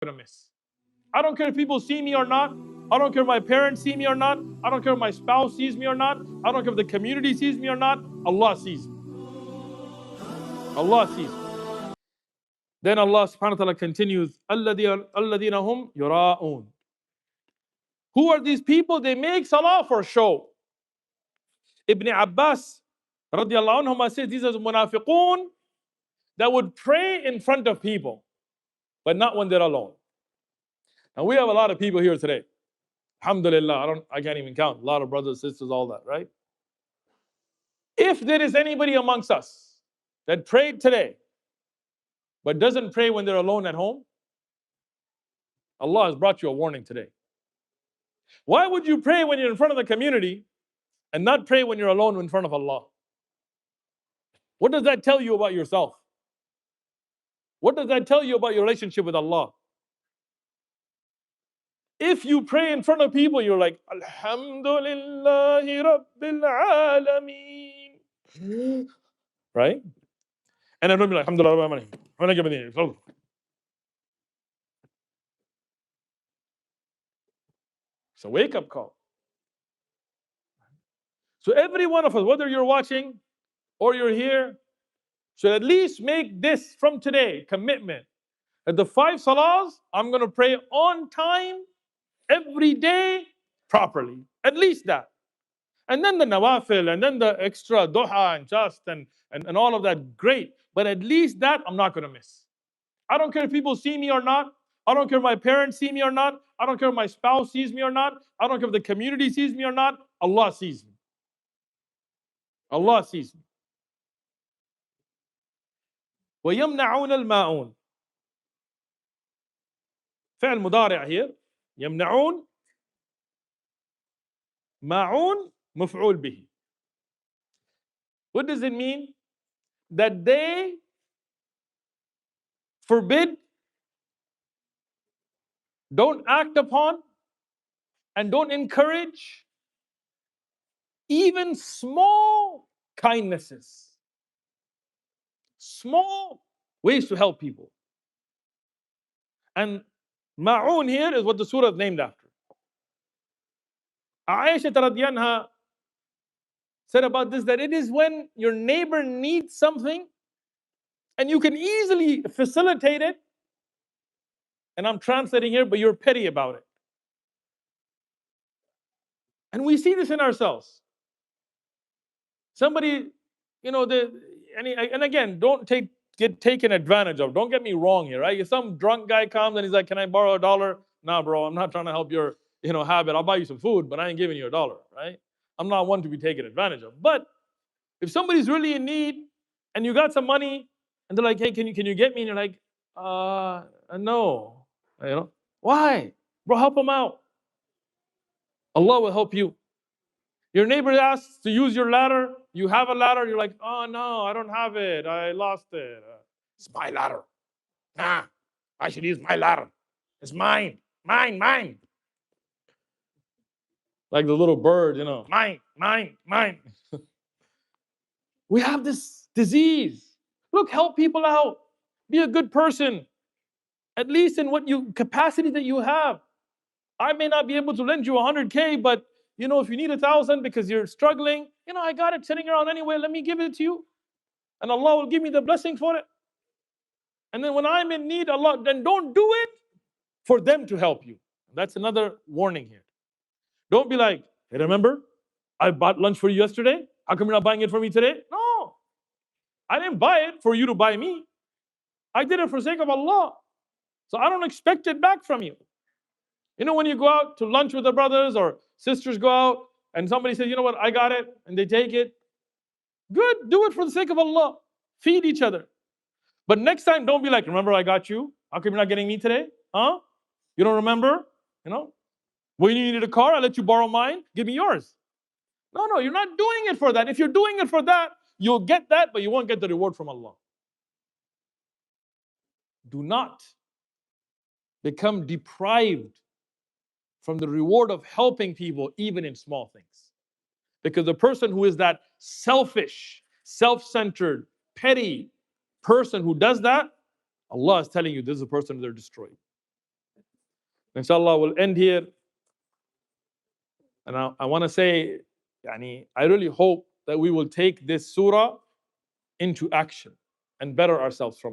going to miss. I don't care if people see me or not. I don't care if my parents see me or not. I don't care if my spouse sees me or not. I don't care if the community sees me or not. Allah sees me. Allah sees me. Then Allah subhanahu wa ta'ala continues, الَّذِينَ هُمْ يُرَاءُونَ. Who are these people? They make salah for show. Ibn Abbas radiallahu anhu says these are the munafiqun that would pray in front of people, but not when they're alone. And we have a lot of people here today. Alhamdulillah, I can't even count. A lot of brothers, sisters, all that, right? If there is anybody amongst us that prayed today, but doesn't pray when they're alone at home, Allah has brought you a warning today. Why would you pray when you're in front of the community and not pray when you're alone in front of Allah? What does that tell you about yourself? What does that tell you about your relationship with Allah? If you pray in front of people, you're like, Alhamdulillahi Rabbil Alameen. Right? And everyone be like, Alhamdulillah. It's a wake-up call. So every one of us, whether you're watching or you're here, should at least make this from today commitment that the 5 salahs I'm going to pray on time every day properly. At least that. And then the nawafil, and then the extra duha and just and all of that, great. But at least that I'm not going to miss. I don't care if people see me or not. I don't care if my parents see me or not. I don't care if my spouse sees me or not. I don't care if the community sees me or not. Allah sees me. Allah sees me. وَيَمْنَعُونَ الْمَاعُونَ. فعل مضارع here. يمنعون ماعون مفعول به. What does it mean? That they forbid, don't act upon, and don't encourage even small kindnesses, small ways to help people. And ma'un here is what the surah is named after. Aisha radhiyallahu anha said about this that it is when your neighbor needs something and you can easily facilitate it, and I'm translating here, but you're petty about it. And we see this in ourselves. Somebody, and again, don't get taken advantage of. Don't get me wrong here, right? If some drunk guy comes and he's like, "Can I borrow $1?" Nah, bro, I'm not trying to help your, habit. I'll buy you some food, but I ain't giving you $1, right? I'm not one to be taken advantage of. But if somebody's really in need and you got some money and they're like, "Hey, can you get me?" And you're like, no. Why? Bro, help them out. Allah will help you. Your neighbor asks to use your ladder. You have a ladder. You're like, "Oh no, I don't have it. I lost it. It's my ladder. Nah, I should use my ladder. It's mine. Mine. Like the little bird, mine. We have this disease. Look, help people out. Be a good person. At least in what capacity that you have. I may not be able to lend you 100K, but if you need 1,000 because you're struggling, I got it sitting around anyway. Let me give it to you. And Allah will give me the blessing for it. And then when I'm in need, Allah, then don't do it for them to help you. That's another warning here. Don't be like, "Hey, remember, I bought lunch for you yesterday. How come you're not buying it for me today?" No. I didn't buy it for you to buy me. I did it for the sake of Allah. So I don't expect it back from you. When you go out to lunch with the brothers or sisters go out and somebody says, "You know what, I got it," and they take it. Good, do it for the sake of Allah. Feed each other. But next time, don't be like, "Remember, I got you. How come you're not getting me today? Huh? You don't remember? When you needed a car, I let you borrow mine. Give me yours." No, you're not doing it for that. If you're doing it for that, you'll get that, but you won't get the reward from Allah. Do not become deprived from the reward of helping people, even in small things. Because the person who is that selfish, self-centered, petty person who does that, Allah is telling you this is a person they're destroyed. Inshallah, we'll end here. And I want to say, I really hope that we will take this surah into action and better ourselves from it.